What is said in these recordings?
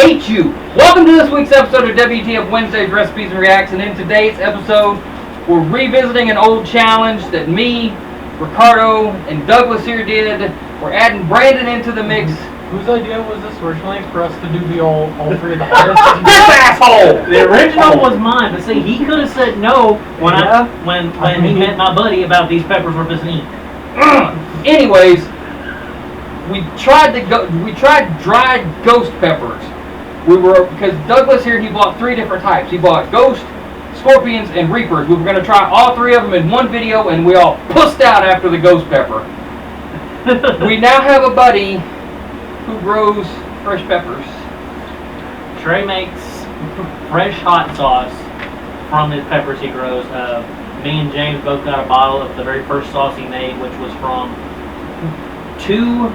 hate you. Welcome to this week's episode of WTF Wednesdays Recipes and Reacts. And in today's episode, we're revisiting an old challenge that me, Ricardo, and Douglas here did. We're adding Brandon into the mix. Whose idea was this originally for us to do the all three of the hardest? This asshole! The original was mine, but see, he could have said no when he met my buddy about these peppers we're supposed to eat. Anyways, we tried dried ghost peppers. Because Douglas here, he bought 3 different types. He bought ghost, scorpions, and reapers. We were going to try all 3 of them in one video, and we all pussed out after the ghost pepper. We now have a buddy who grows fresh peppers. Trey makes fresh hot sauce from his peppers he grows. Me and James both got a bottle of the very first sauce he made, which was from two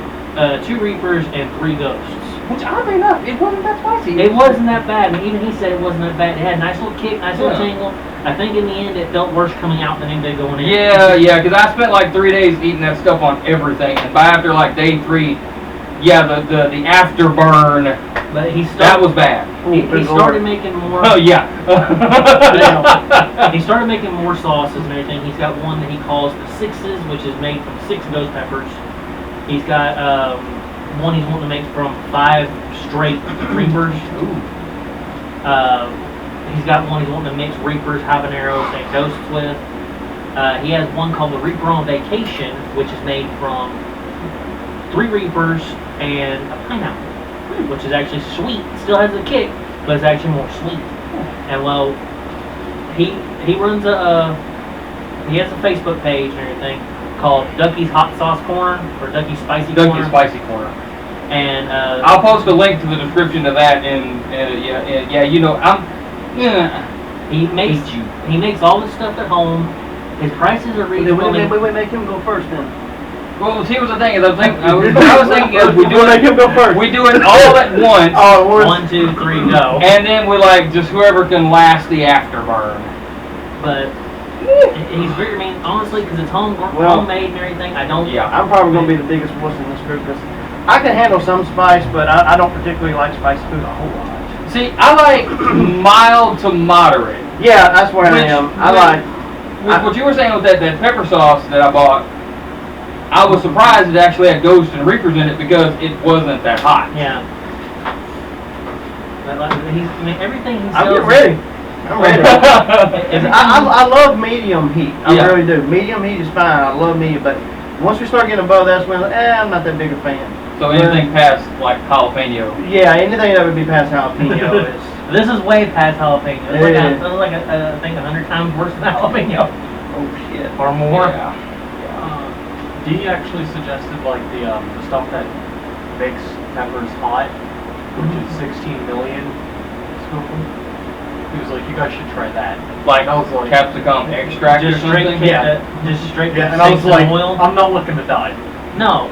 reapers and 3 ghosts. Which, oddly enough, it wasn't that spicy. It wasn't that bad. I mean, even he said it wasn't that bad. It had a nice little kick, nice little tingle. I think in the end it felt worse coming out than it did going in. Yeah, because I spent like 3 days eating that stuff on everything, and by after like day 3, yeah, the afterburn, but that was bad. He started making more. Oh yeah. He started making more sauces and everything. He's got one that he calls the Sixes, which is made from 6 ghost peppers. He's got one he's wanting to make from 5 straight reapers. Ooh. He's got one he's wanting to mix reapers, habaneros, and ghosts with. He has one called the Reaper on Vacation, which is made from 3 reapers and a pineapple, which is actually sweet. Still has a kick, but it's actually more sweet. And well, he runs he has a Facebook page and everything called Ducky's Hot Sauce Corner or Ducky's Spicy Corner. Ducky's Spicy Corner. And I'll post a link to the description to that. And yeah, you know, he makes all this stuff at home. His prices are reasonable. Wait, make him go first then. Well, here's the thing. I was thinking we do make him go first. We do it all at once. Oh, 1, 2, 3, go. And then we just whoever can last the afterburn. But he's very, I mean, honestly, because it's homemade and everything. I don't. Yeah, I'm probably gonna be the biggest wuss in this group because I can handle some spice, but I don't particularly like spicy food a whole lot. See, I like mild to moderate. Yeah, that's where I am. What you were saying with that pepper sauce that I bought, I was surprised it actually had ghosts and reapers in it because it wasn't that hot. Yeah. But everything he sells. I'm getting ready. I'm ready. I love medium heat. I really do. Medium heat is fine. I love medium, but once we start getting above that, I'm not that big a fan. So anything past like jalapeno? Yeah, anything that would be past jalapeno is. This is way past jalapeno. It's like I think 100 times worse than jalapeno. Oh shit. Or more. Yeah. Dee actually suggested like the stuff that makes peppers hot, which is 16 million Scoville. He was like, you guys should try that. Like I was like, capsicum extract or something? Just straight and I was like, oil. I'm not looking to die. No.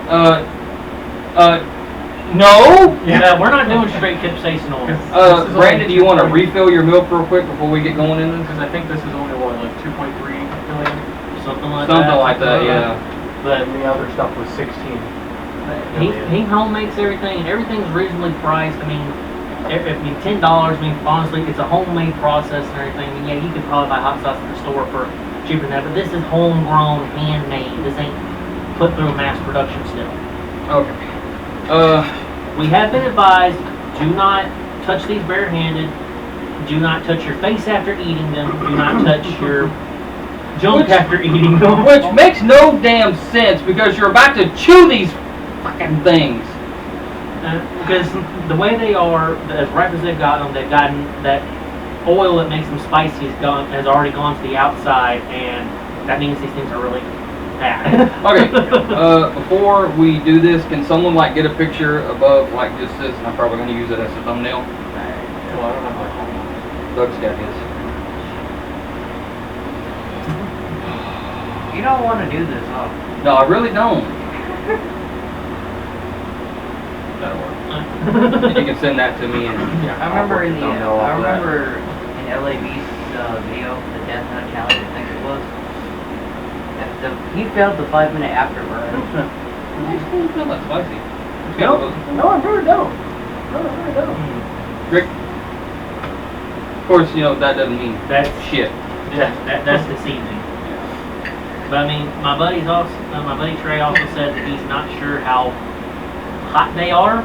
No? Yeah, we're not doing straight capsaicin oil. Brandon, do you want to refill your milk real quick before we get going in this? Because I think this is only like 2.3 million. Something like that, yeah. But the other stuff was 16. He home makes everything, and everything's reasonably priced. I mean, $10. I mean, honestly, it's a homemade process and everything. I mean, yeah, you could probably buy hot sauce at the store for cheaper than that, but this is homegrown, handmade. This ain't put through mass production still. Okay. We have been advised: do not touch these barehanded. Do not touch your face after eating them. Do not touch your junk after eating them. Which makes no damn sense because you're about to chew these fucking things. Because the way they are, as ripe as they've gotten them, they've gotten that oil that makes them spicy has already gone to the outside, and that means these things are really bad. Okay, before we do this, can someone get a picture above just this, and I'm probably going to use it as a thumbnail. Well, I don't have my phone. Doug's got his. You don't want to do this, huh? No, I really don't. That'll work. You can send that to me, and I remember in LAB's video, the Death Nut Challenge, I think it was. He failed the 5-minute afterburn. It's not that spicy. No, I really don't. No, I really don't. Rick? Of course, you know, that doesn't mean That's shit. that's deceiving. But I mean, my buddy Trey also said that he's not sure how hot they are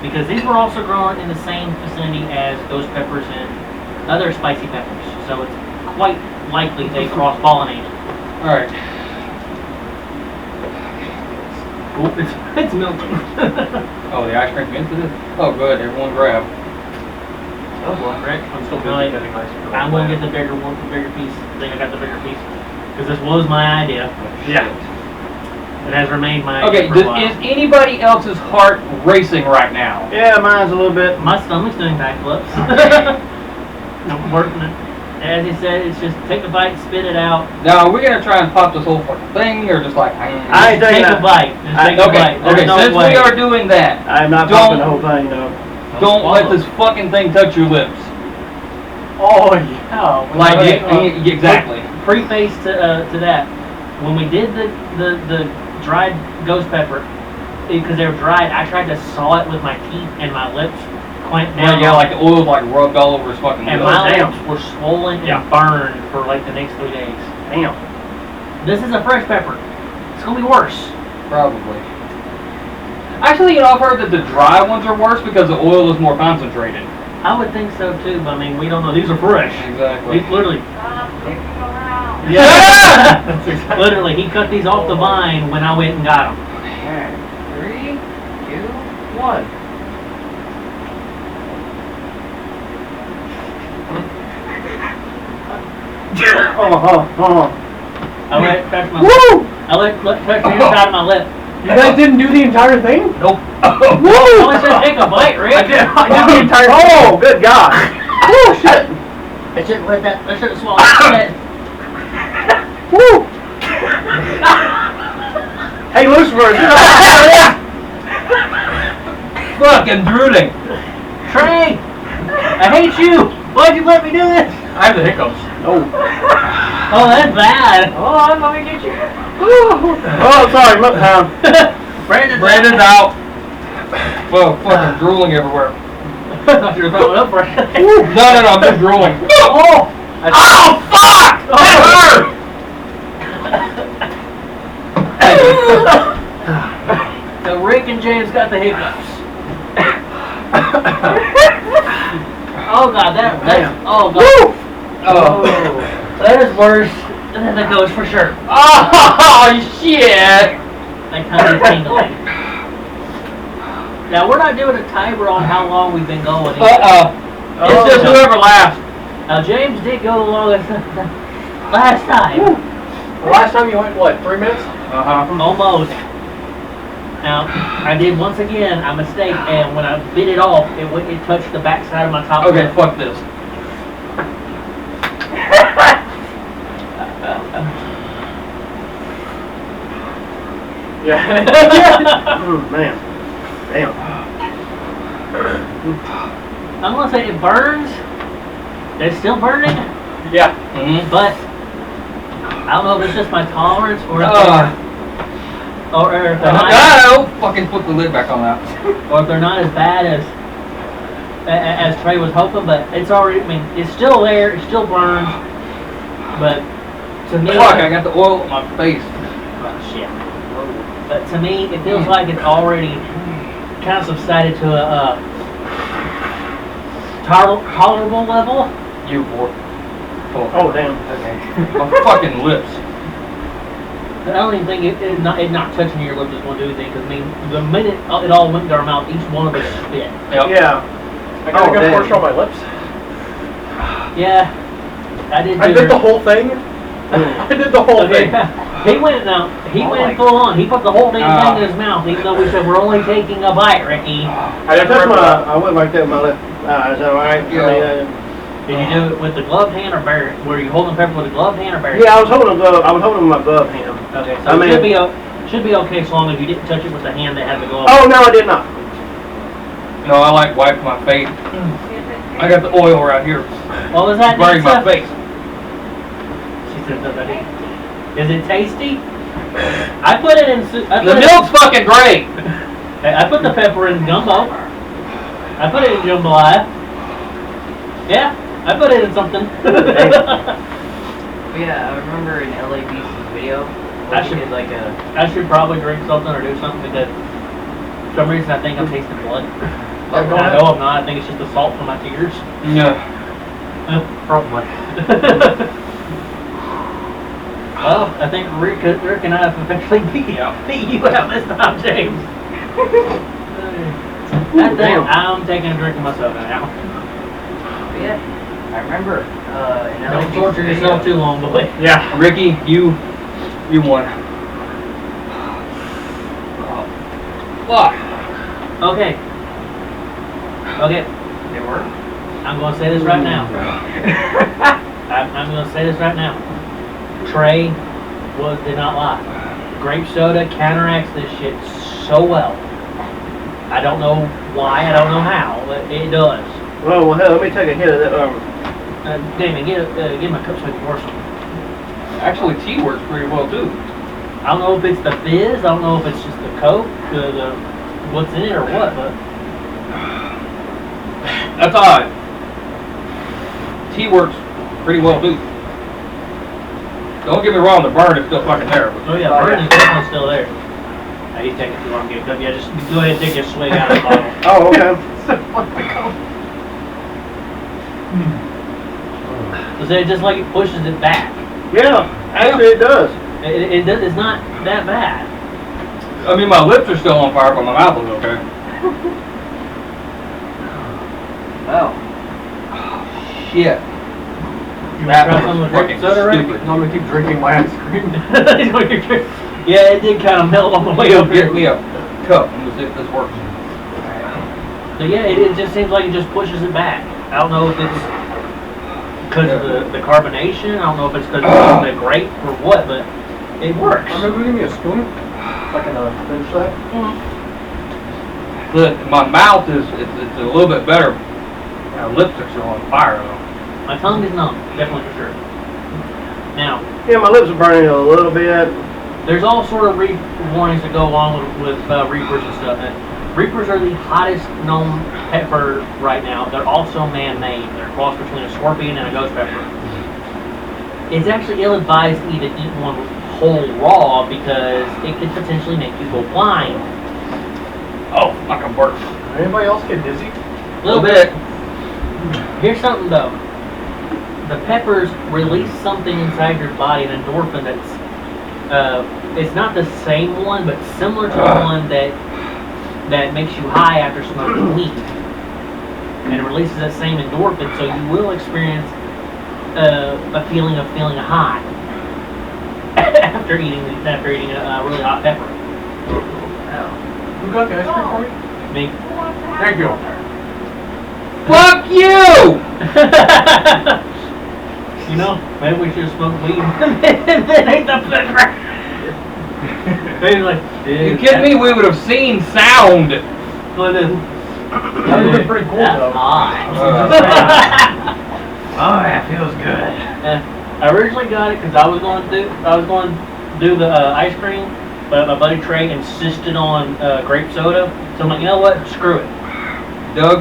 because these were also grown in the same vicinity as ghost peppers and other spicy peppers. So it's quite likely they cross-pollinated. All right. Oh, it's melting. Oh, the ice cream into this? Oh, good. Everyone grab. Oh, well, Rick, I'm still busy getting ice cream. I'm gonna get the bigger one, the bigger piece. I think I got the bigger piece because this was my idea. Yeah. It has remained my Okay, idea for a while. is anybody else's heart racing right now? Yeah, mine's a little bit. My stomach's doing backflips. I'm working it. As he said, it's just take a bite, spit it out. Now, are we gonna try and pop this whole fucking thing, or just like? I ain't Take taking a that. bite. Just take a Okay, bite. There's okay. no Since way. we are doing that, I'm not Don't- popping the whole thing, though. don't let swallow. this fucking thing touch your lips. Oh, yeah. Like Okay, exactly. Preface to that, when we did the dried ghost pepper, because they were dried, I tried to saw it with my teeth and my lips clamped down. Yeah, like the oil like rubbed all over his fucking and lips. my damn. lips were swollen Yeah. and burned for like the next 3 days. Damn. This is a fresh pepper. It's gonna be worse. Probably. Actually, you know, I've heard that the dry ones are worse because the oil is more concentrated. I would think so too, but I mean, we don't know. These are fresh. Exactly. These literally, Yeah! That's exactly. literally, he cut these off the vine when I went and got them. Okay. 3, 2, 1. I let it touch my Woo! I let it touch the inside of my lip. You guys didn't do the entire thing? Nope. Oh, I said take a bite, Rick. I did the entire thing. Oh, good God. Oh, shit. I shouldn't let that. I shouldn't swallow that. Woo. Hey, Lucifer. Fucking drooling. Trey, I hate you. Why'd you let me do this? I have the hiccups. Oh. Oh, that's bad. Oh, I'm gonna get you. Oh, sorry. Look time. Brandon's out. Whoa, fucking drooling everywhere. You're throwing up, Brandon. No, I'm just drooling. Oh! Oh, fuck! That hurt! So Rick and James got the hiccups. Oh God, that's oh God. Oh. That is worse than the ghost for sure. Oh, shit! That kind of tingling. Now we're not doing a timer on how long we've been going. It's just whoever laughs. Now James did go the longest last time. The last time you went, what, 3 minutes? Almost. Now I did once again a mistake, and when I bit it off, it touched the back side of my top Okay, lip. fuck this. Yeah. Man. Damn. I'm gonna say it burns. It's still burning, Yeah. Mm-hmm. but I don't know if it's just my tolerance or if they're not, Don't fucking put the lid back on that. or if they're not as bad as Trey was hoping. But it's already. I mean, it's still there. It still burns. But to me, Fuck, I got the oil on my face. oh, shit. But to me, it feels like it's already kind of subsided to a tolerable level. You boy. Oh, damn. Okay. My fucking lips. But I don't even think it not touching your lips is going to do anything. Because I mean, the minute it all went into our mouth, each one of us spit. Yep. Yeah. I got a Oh, good damn. portion on my lips. Yeah, I did. I did the whole thing. I did the whole Okay. thing. He went full on. He put the whole damn thing in his mouth, even though we said we're only taking a bite, Ricky. I That's didn't what remember I went like that with my left eye. Is that all right? Yeah. Did you do it with the gloved hand or bare? Were you holding the pepper with a gloved hand or bare? Yeah, I was holding a glove. I was holding with my glove hand. Okay, so I mean- it should be okay as long as you didn't touch it with the hand that had the glove. Oh, no, I did not. No, I like wiping my face. I got the oil right here. What was that? Burning my Lisa? face. She said that. Is it tasty? I put it in. The milk's fucking great. I put the pepper in gumbo. I put it in jambalaya. Yeah, I put it in something. Yeah, I remember in LABC's video, I when he should- did like a, I should probably drink something or do something because for some reason I think I'm tasting blood. go I ahead. know I'm not. I think it's just the salt from my tears. Yeah. Probably. Well, I think Rick and I have officially beat you out this time, James. God damn, I'm taking a drink of my soda now. but yeah, I remember in Don't LABC's torture video, yourself too long, boy. Yeah. Ricky, you won. Fuck. Okay. Okay, They were? I'm gonna say this right now. I'm gonna say this right now. Trey did not lie. Grape soda counteracts this shit so well. I don't know why, I don't know how, but it does. Well, hell, let me take a hit of that. Damon, get my cup so I can pour some. Actually, tea works pretty well too. I don't know if it's the fizz, I don't know if it's just the Coke, the what's in it or what, but That's odd. Tea works pretty well too. Don't get me wrong, the burn is still fucking there. oh yeah, burn is definitely still there. He's taking too long to get a cup. Yeah, just go ahead and take your swig out of the bottle. Oh, okay. So it's just like it pushes it back. Yeah, actually it does. It's not that bad. I mean, my lips are still on fire, but my mouth is okay. Oh. Shit. You That try was some of the fucking soda, Rick? stupid. I'm gonna keep drinking my ice cream. Yeah, it did kind of melt on the way over Get here. me a cup and we'll see if this works. So yeah, it just seems like it just pushes it back. I don't know if it's because of the carbonation. I don't know if it's because of the grape or what, but it works. Maybe give me a spoon. I can finish that. My mouth is it's a little bit better. My lips are still on fire though. My tongue is numb, definitely for sure. Now, Yeah, my lips are burning a little bit. there's all sort of warnings that go along with reapers and stuff. And reapers are the hottest known pepper right now. They're also man-made. They're a cross between a scorpion and a ghost pepper. It's actually ill-advised to even eat one whole raw because it could potentially make you go blind. Oh, fucking burp. Anybody else get dizzy? A little bit. Here's something though. The peppers release something inside your body, an endorphin that's it's not the same one, but similar to one that makes you high after smoking weed. And it releases that same endorphin, so you will experience a feeling of feeling high after eating a really hot pepper. Oh. Who got the ice cream for me? Me. Thank you. Fuck you! You know, maybe we should have smoked weed and then ate the pepper. He's like, dude, You kidding me? We would have seen sound. Well, then, That would have been pretty cool that's though. hot. Oh, that feels good. I originally got it because I was going to do the ice cream, but my buddy Trey insisted on grape soda. So I'm like, you know what? Screw it. Doug,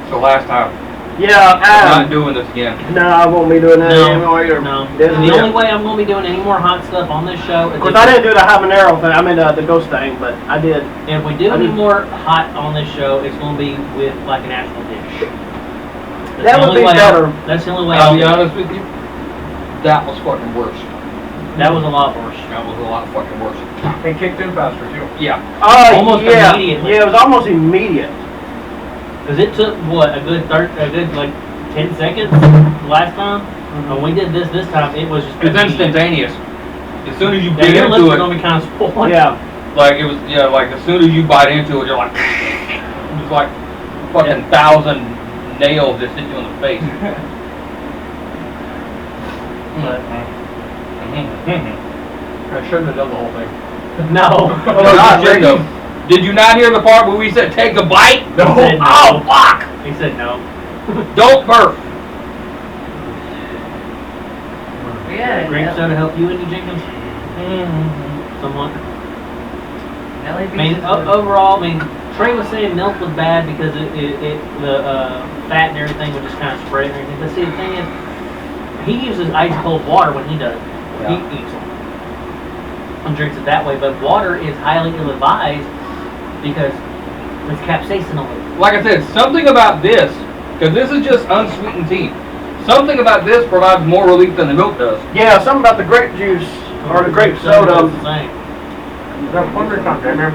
it's the last time. Yeah, I'm not doing this again. no, I won't be doing that anymore either. No. This The is only it. way I'm going to be doing any more hot stuff on this show is Of course, I didn't do the habanero thing. I mean, the ghost thing, but I did. if we do I any did- more hot on this show, it's going to be with like an actual dish. That's That the would only be way better. That's the only way I'll I'll be do it. honest with you. That was fucking worse. That was a lot worse. That was a lot fucking worse. It kicked in faster too. Yeah. Almost yeah. immediately. Yeah, it was almost immediate. Because it took, what, a good like 10 seconds last time? When we did this time, it was just... It's instantaneous. As soon as you Yeah, bit your lips into are it, going to be kind of swollen. Yeah. like it was, yeah, like as soon as you bite into it, you're like, it was like fucking 1,000 nails just hit you in the face. But, I shouldn't have done the whole thing. no. Oh, shit, though. Did you not hear the part where we said take a bite? No. He said no. Oh, fuck! He said no. Don't burp. But yeah, Grape soda help you any, Jenkins? Somewhat. I mean, LABC's overall, Trey was saying milk was bad because the fat and everything would just kind of spread and everything. But see, the thing is, he uses ice cold water when he does it. He eats them and drinks it that way. But water is highly ill-advised because there's capsaicin on it. Like I said, something about this, because this is just unsweetened tea. Something about this provides more relief than the milk does. Yeah, something about the grape juice or the grape soda. It's the same. Pour me some, Damien.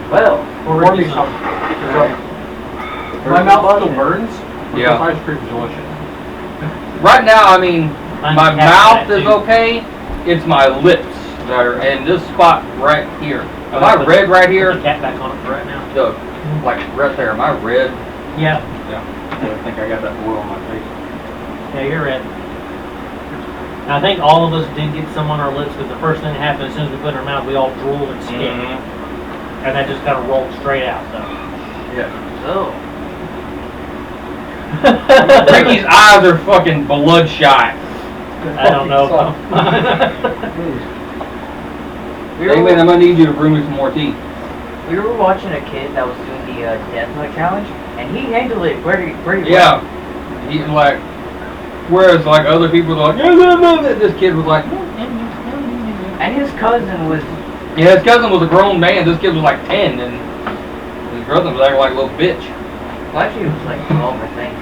Well, Pour me some. My mouth still burns. But Yeah. this ice cream is delicious. Right now, I mean, Mine's my cat mouth fat, is too. okay. It's my lips that are, and this spot right here. Am I red right Put here? the cat back on it for right now. Look, like right there. Am I red? Yeah. I think I got that oil on my face. Yeah, you're red. And I think all of us did get some on our lips because the first thing that happened as soon as we put it in our mouth, we all drooled and skimmed. Mm-hmm. And that just kind of rolled straight out, so. Yeah. so, Ricky's eyes are fucking bloodshot. I don't know. Damon, I'm gonna need you to brew me some more tea. we were watching a kid that was doing the death note challenge, and he handled it pretty well. Yeah. He like, whereas like other people are like, this kid was like, And his cousin was, yeah, his cousin was a grown man. This kid was like 10, and his brother was acting like a little bitch. well, actually it was like 12, I think.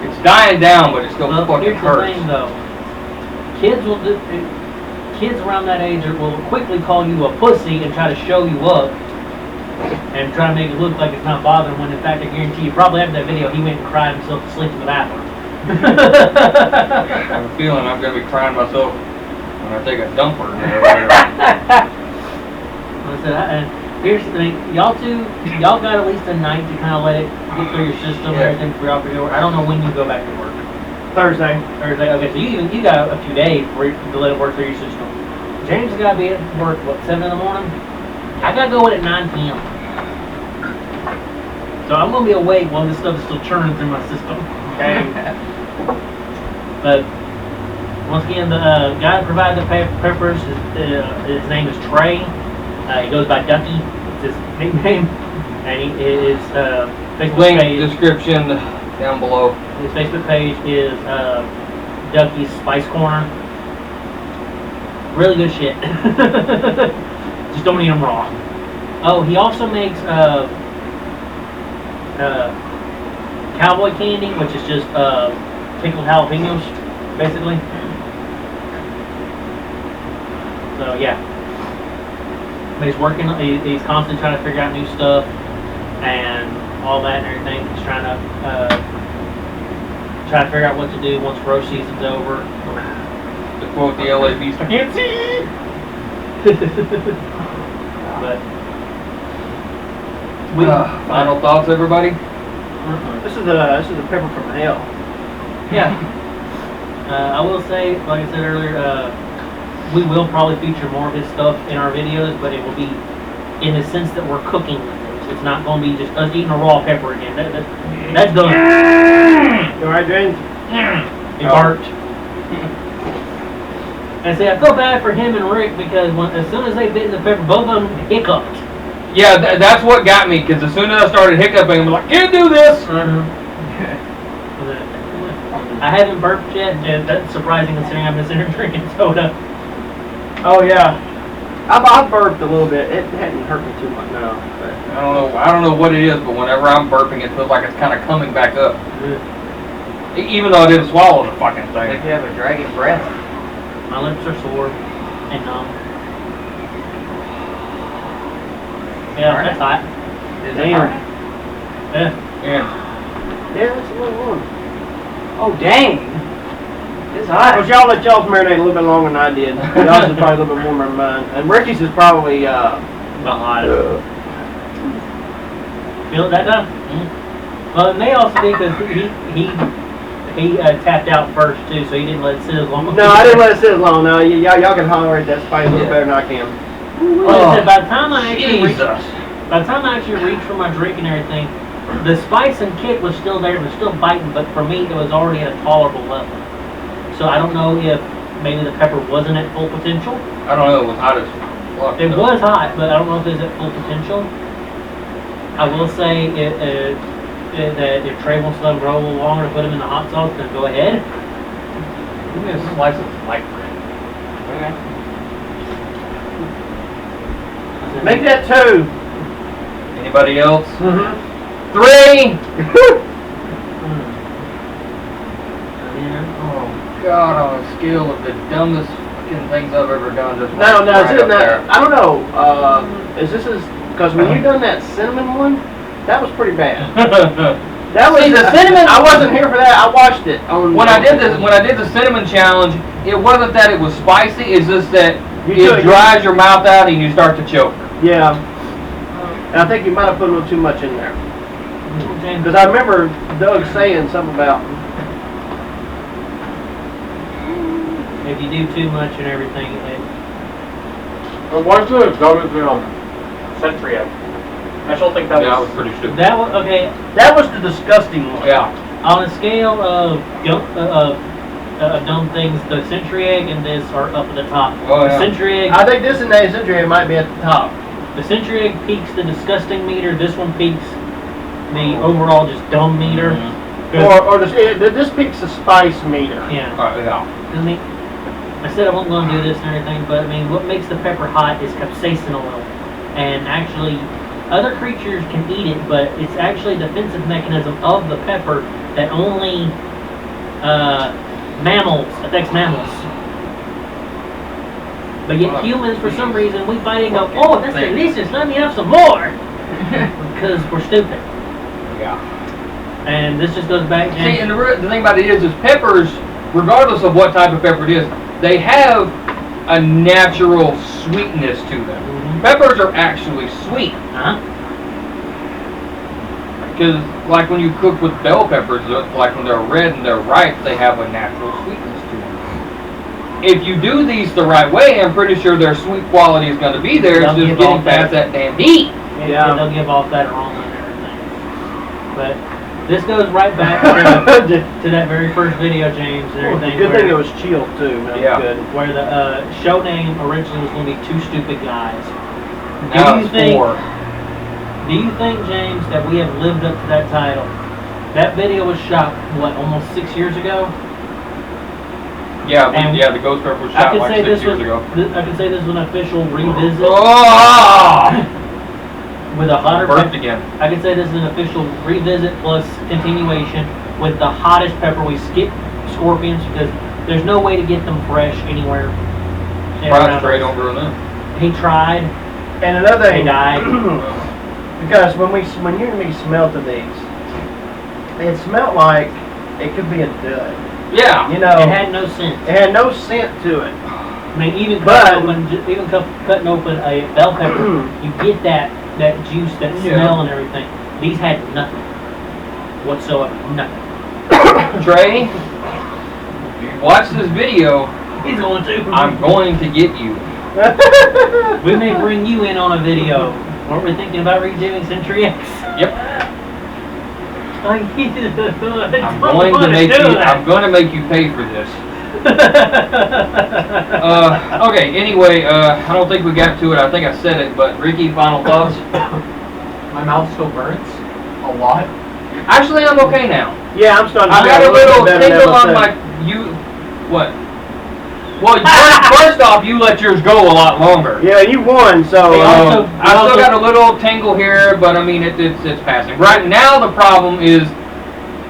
It's dying down, but it still Well, fucking here's the hurts. thing, though. Kids around that age will quickly call you a pussy and try to show you up and try to make it look like it's not bothering when in fact I guarantee you probably after that video he went and cried himself to sleep in the bathroom. I have a feeling I'm gonna be crying myself when I take a dumper. And here's the thing, y'all got at least a night to kind of let it get through your system and Yeah. everything before y'all forget work. I don't know when you go back to work. Thursday. Thursday. Okay, so you got a few days to let it work through your system. James has got to be at work, what, 7 in the morning? I got to go in at 9 p.m. So I'm going to be awake while this stuff is still churning through my system. Okay? But, once again, the guy that provided the peppers, his name is Trey. He goes by Ducky. It's his nickname. And his Facebook Link page. description down below. His Facebook page is Ducky's Spice Corner. Really good shit. Just don't eat them raw. Oh, he also makes cowboy candy, which is just pickled jalapenos, basically. So yeah. But he's working. He's constantly trying to figure out new stuff and all that and everything. He's trying to figure out what to do once roast season's over. To quote the LA Beast, I can't see. But Final thoughts, everybody? This is a pepper from hell. yeah. I will say, like I said earlier, we will probably feature more of his stuff in our videos, but it will be in the sense that we're cooking with it. It's not going to be just us eating a raw pepper again. That's done. You alright, James? It barked. And see, I feel bad for him and Rick because as soon as they bit in the pepper, both of them hiccuped. Yeah, that's what got me, because as soon as I started hiccuping, I'm like, can't do this! I haven't burped yet, and that's surprising considering I've been sitting here drinking soda. Oh yeah. I burped a little bit. It hadn't hurt me too much, no. But I don't know what it is, but whenever I'm burping, it feels like it's kind of coming back up. Even though I didn't swallow the fucking Like thing. you have a dragon breath. My lips are sore and numb. Yeah, Alright. that's hot. Is it Damn. hard? Yeah. Yeah. yeah, that's a little warm. Oh dang! It's Well, hot. y'all let y'all's marinate a little bit longer than I did. Y'all's is probably a little bit warmer than mine. And Ricky's is probably Not hot. Feel that done? Well, it may also be because he tapped out first too, so he didn't let it sit as long. No, I didn't let it sit as long. No, y'all can tolerate that spice a little better than I can. Like I said, by the time I actually Jesus. reached for my drink and everything, the spice and kick was still there. It was still biting, but for me, it was already at a tolerable level. So I don't know if maybe the pepper wasn't at full potential. I don't know, it was hot as It was hot, but I don't know if it's at full potential. I will say that if Trey wants to let them grow a little longer to put them in the hot sauce, then go ahead. This slice of light bread. Okay. Make that 2. Anybody else? Mm-hmm. 3. Yeah. Oh God! On a scale of the dumbest fucking things I've ever done, just No, went no, right is it up not, there. I don't know. Is this because when you done that cinnamon one, that was pretty bad. That was See, the cinnamon- I wasn't here for that. I watched it on. When I did the cinnamon challenge, it wasn't that it was spicy. It's just that You it took- dries your mouth out and you start to choke. Yeah. And I think you might have put a little too much in there. James, Because I remember Doug saying something about. if you do too much and everything, Why should have done it Century Egg? I still think that Yeah, was... was pretty stupid. that was okay. That was the disgusting one. Yeah. On a scale of dumb things, the Century Egg and this are up at the top. Oh, The yeah. Century Egg, I think this and the Century Egg might be at the top. the Century Egg peaks the disgusting meter. This one peaks the overall just dumb meter. Mhm. 'Cause- Or this picks a spice meter. yeah. Yeah. I mean, I said I wasn't going to do this and everything, but I mean, what makes the pepper hot is capsaicin oil. And actually, other creatures can eat it, but it's actually a defensive mechanism of the pepper that only affects mammals. But yet humans, for some reason, we bite it and go, oh, that's delicious, let me have some more. Because we're stupid. Yeah. And this just goes back, See, and the thing about it is peppers, regardless of what type of pepper it is, they have a natural sweetness to them. Mhm. Peppers are actually sweet. Huh? Because, like when you cook with bell peppers, like when they're red and they're ripe, they have a natural sweetness to them. If you do these the right way, I'm pretty sure their sweet quality is going to be there. It's They'll just give getting off that- past that damn heat. Yeah. They'll give off that aroma and everything. But this goes right back to that very first video, James, and everything. Good where, thing it was chilled too. That was Yeah. good. where the show name originally was going to be Two Stupid Guys. Now Do you it's think- 4. Do you think, James, that we have lived up to that title? That video was shot, what, almost 6 years ago? Yeah, And the ghost pepper was I shot could like say 6 this years was ago. I could say this was an official revisit Oh! with a hotter Burped pepper. again. I could say this is an official revisit plus continuation with the hottest pepper. We skipped scorpions because there's no way to get them fresh anywhere. Probably straight on grow them. He tried. And another They thing, died. because when you and me smelled of these, it smelled like it could be a dud. Yeah. You know, It had no sense. it had no scent to it. I mean, even But- cutting open a bell pepper, you get that juice, that Yeah. smell, and everything. These had nothing whatsoever. Nothing. Trey, if you watch this video, He's going to. I'm going to get you. We may bring you in on a video. Weren't we thinking about redoing Century X? Yep. I'm I'm going to make you pay for this. Okay, anyway, I don't think we got to it. I think I said it, but Ricky, final thoughts? My mouth still burns a lot. Actually, I'm okay now. Yeah, I'm starting to I feel got a little bit better tingle now on myself. what? Well, first off, you let yours go a lot longer. Yeah, you won, so. Hey, also- I still got a little tingle here, but I mean, it's passing. Right now, the problem is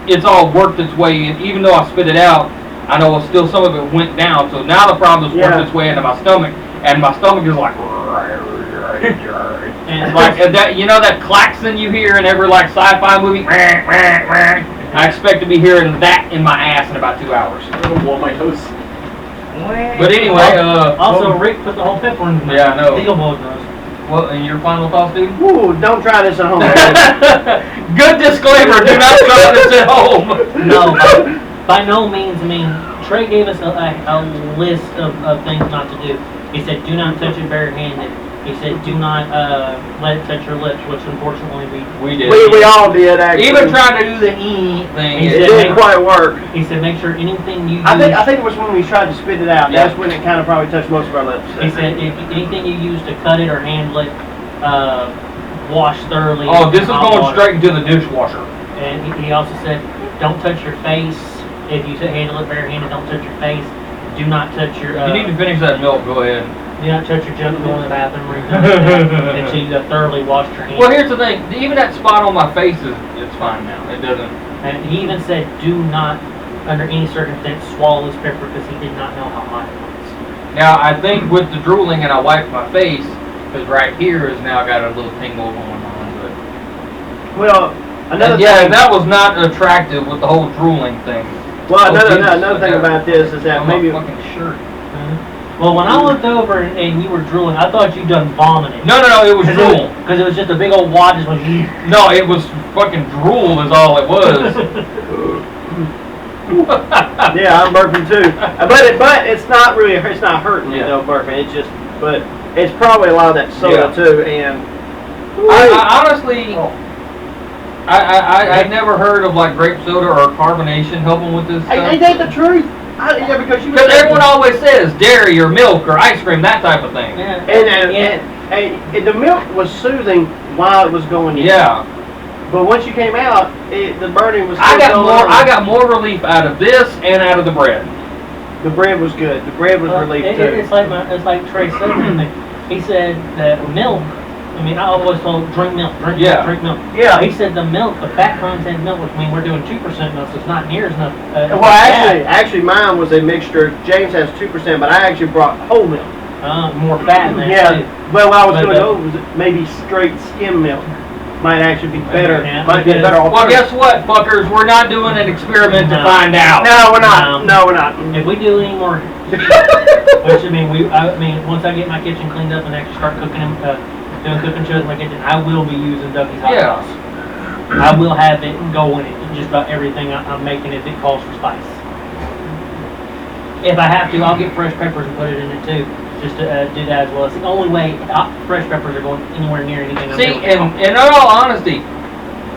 it's all worked its way in. Even though I spit it out, I know still some of it went down. So now the problem is worked its way into my stomach, and my stomach is like. And Like that, you know that klaxon you hear in every like sci-fi movie. I expect to be hearing that in my ass in about 2 hours. I'm gonna blow my nose. But anyway, also, Rick put the whole pepper in his mouth. Yeah, I know. Eagle Boy's nose. well, and your final thoughts, dude? Ooh, don't try this at home. Good disclaimer. Do not try this at home. No, by no means. I mean, Trey gave us a list of things not to do. He said, do not touch it barehanded. He said, do not let it touch your lips, which unfortunately We did. We all did actually. Even trying to do the thing. He It said, didn't quite work. He said, make sure anything you use. I think it was when we tried to spit it out. Yeah. That's when it kind of probably touched most of our lips. He said, if anything you use to cut it or handle it, wash thoroughly. Oh, this is hot going water. straight into the dishwasher. And he also said, don't touch your face. If you handle it barehanded, don't touch your face. Do not touch your. You need to finish that milk. Go ahead. Do not touch your junk going to the bathroom or anything like that until you thoroughly wash your hands. Well, here's the thing. Even that spot on my face it's fine now. It doesn't. And he even said, do not, under any circumstance, swallow this pepper because he did not know how hot it was. Now I think with the drooling and I wiped my face because right here has now got a little tingle going on. But Well, another yeah, thing, that was not attractive with the whole drooling thing. well, Oh, Jesus, another thing about this is that On maybe my fucking shirt. Well, when I looked over and you were drooling, I thought you'd done vomiting. No, it was drool. Because it was just a big old wad just went. No, it was fucking drool is all it was. yeah, I'm burping too. But it's not really it's not hurting me Yeah. though burping. It's just but it's probably a lot of that soda Yeah. too and. I honestly, I never heard of like grape soda or carbonation helping with this stuff. Ain't that the truth? Yeah, because Because everyone always says dairy or milk or ice cream, that type of thing. Yeah. And the milk was soothing while it was going in. Yeah. But once you came out, the burning was. I still going on. got more relief out of this and out of the bread. The bread was good. The bread was relief too. It's like Trey said. He said that milk. I mean, I always told drink milk, drink milk. Yeah. He said the milk, the fat content milk, which means we're doing 2% milk, so it's not near as enough. Well, actually, mine was a mixture. James has 2%, but I actually brought whole milk. More fat in there. Yeah. Too. Well, I was But, going to go was maybe straight skim milk. Might actually be better. Yeah, Might be a because- better Well, alternative. guess what, fuckers? We're not doing an experiment to No. find out. No, we're not. No, we're not. If we do any more, which I mean, once I get my kitchen cleaned up and actually start cooking them, doing cooking shows in my kitchen, I will be using Dougie's hot Yeah. sauce. I will have it going in just about everything I'm making if it calls for spice. If I have to, I'll get fresh peppers and put it in it too, just to do that as well. It's the only way fresh peppers are going anywhere near anything I'm See, doing. in all honesty,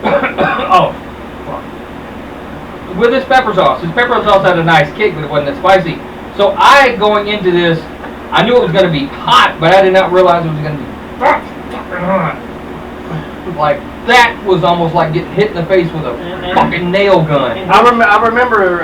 oh, fuck. With this pepper sauce had a nice kick, but it wasn't that spicy. So going into this, I knew it was going to be hot, but I did not realize it was going to be like that was almost like getting hit in the face with a fucking nail gun. I remember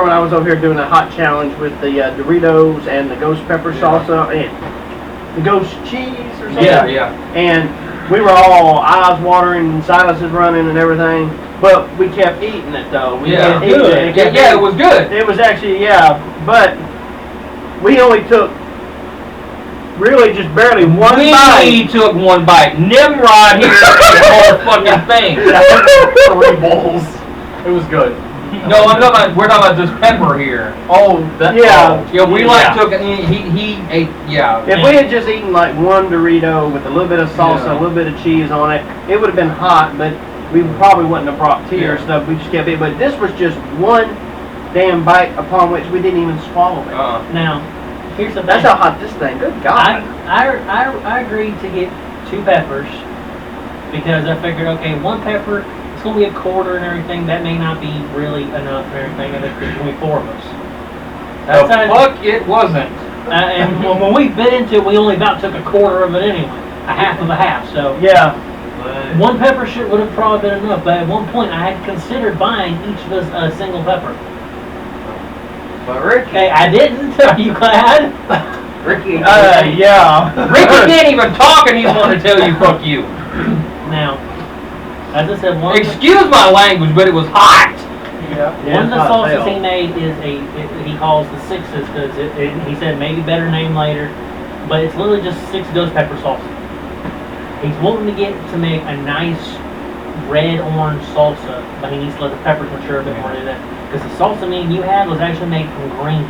when I was over here doing a hot challenge with the Doritos and the ghost pepper salsa and the ghost cheese or something. Yeah. And we were all eyes watering and sinuses running and everything, but we kept eating it though. We Yeah, kept eating it. yeah, it was good. It was actually, but we only took really just barely one bite. We took one bite. Nimrod here ate the whole fucking thing. 3 bowls. It was good. No, we're talking about this pepper here. Oh, that. Yeah. Oh. Yeah, we took it. He ate. Yeah. If we had just eaten like one Dorito with a little bit of salsa, Yeah. a little bit of cheese on it, it would have been hot, but we probably wouldn't have brought tea or Yeah. stuff. We just kept it. But this was just one damn bite upon which we didn't even swallow it. Now, here's the thing. That's how hot this thing. Good God. I agreed to get 2 peppers because I figured, okay, 1 pepper, it's going to be a quarter and everything. That may not be really enough and everything, and there's only 4 of us. The fuck it wasn't. And when we bit into it, we only about took a quarter of it anyway, a half of a half. So Yeah. 1 pepper would have probably been enough. But at one point, I had considered buying each of us a single pepper. But Ricky, Okay, I didn't. Are you glad? Ricky, Yeah. Ricky can't even talk, and he's going to tell you "fuck you." Now, as I said, one. Excuse my language, but it was hot. One of the sauces he made is he calls the sixes because he said maybe better name later, but it's literally just 6 ghost pepper sauce. He's wanting to make a nice red-orange salsa, but he needs to let the peppers mature a bit more than that. Because the salsa me and you had was actually made from green.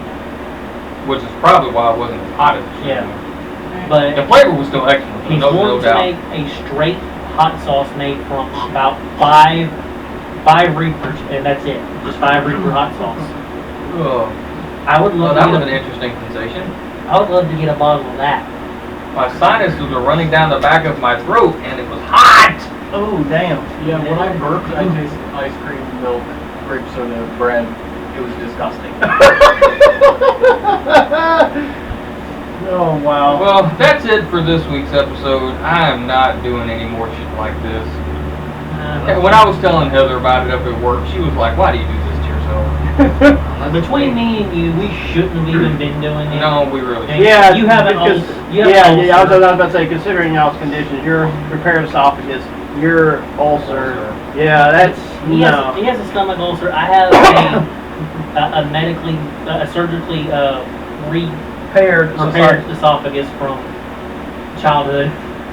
Which is probably why it wasn't as hot as it should Yeah. be. But The flavor was still excellent. he's No wanting to doubt. make a straight hot sauce made from about 5 Reapers, and that's it. Just 5 Reaper hot sauce. Oh, I would well, love that to was get an interesting sensation. I would love to get a bottle of that. my sinuses were running down the back of my throat, and it was hot. Oh, damn. Yeah, when I burped, I tasted ice cream, milk, grape soda, bread. It was disgusting. Oh, wow. Well, that's it for this week's episode. I am not doing any more shit like this. When I was telling Heather about it up at work, she was like, "Why do you do this to yourself?" Between me and you, we shouldn't have even been doing it. No, we really And shouldn't. Yeah, you have an because, ulcer. You have an I was ulcer. about to say, considering y'all's conditions, your repaired esophagus, your ulcer, yeah, that's, He no. has a stomach ulcer. I have a medically, a surgically repaired esophagus from childhood.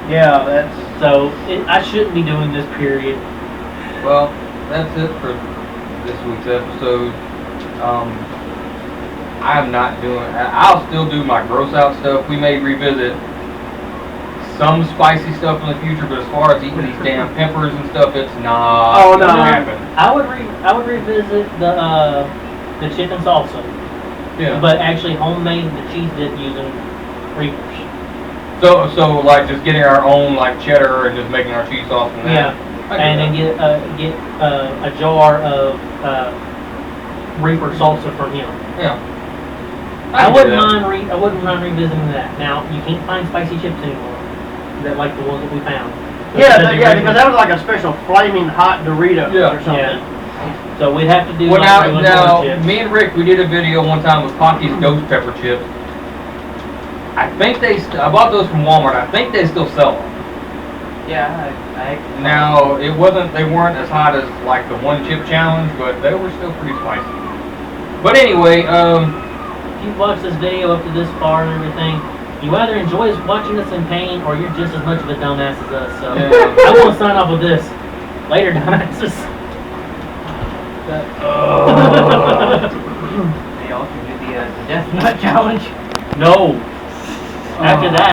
Yeah, that's, So I shouldn't be doing this. Period. Well, that's it for this week's episode. I'm not doing. I'll still do my gross out stuff. We may revisit some spicy stuff in the future, but as far as eating these damn peppers and stuff, it's not Oh, no. gonna happen. I would revisit the chicken salsa, Yeah. but actually homemade the cheese dip using Reapers. So like just getting our own like cheddar and just making our cheese sauce from that. Yeah, and then get a jar of Reaper salsa from him. Yeah. I can do wouldn't that. mind I wouldn't mind revisiting that. Now you can't find spicy chips anymore. That like the ones that we found. because that was like a special flaming hot Dorito Yeah. or something. Yeah. So we'd have to do Well, like regular now chips. me and Rick, we did a video one time with Pocky's ghost pepper chips. I think I bought those from Walmart. I think they still sell them. Yeah, I actually. Now they weren't as hot as like the one chip challenge, but they were still pretty spicy. But anyway, If you've watched this video up to this far and everything, you either enjoy watching us in pain or you're just as much of a dumbass as us. So Yeah. I want to sign off with this. Later, dumbasses. They all can do the Death Nut Challenge. No. After that.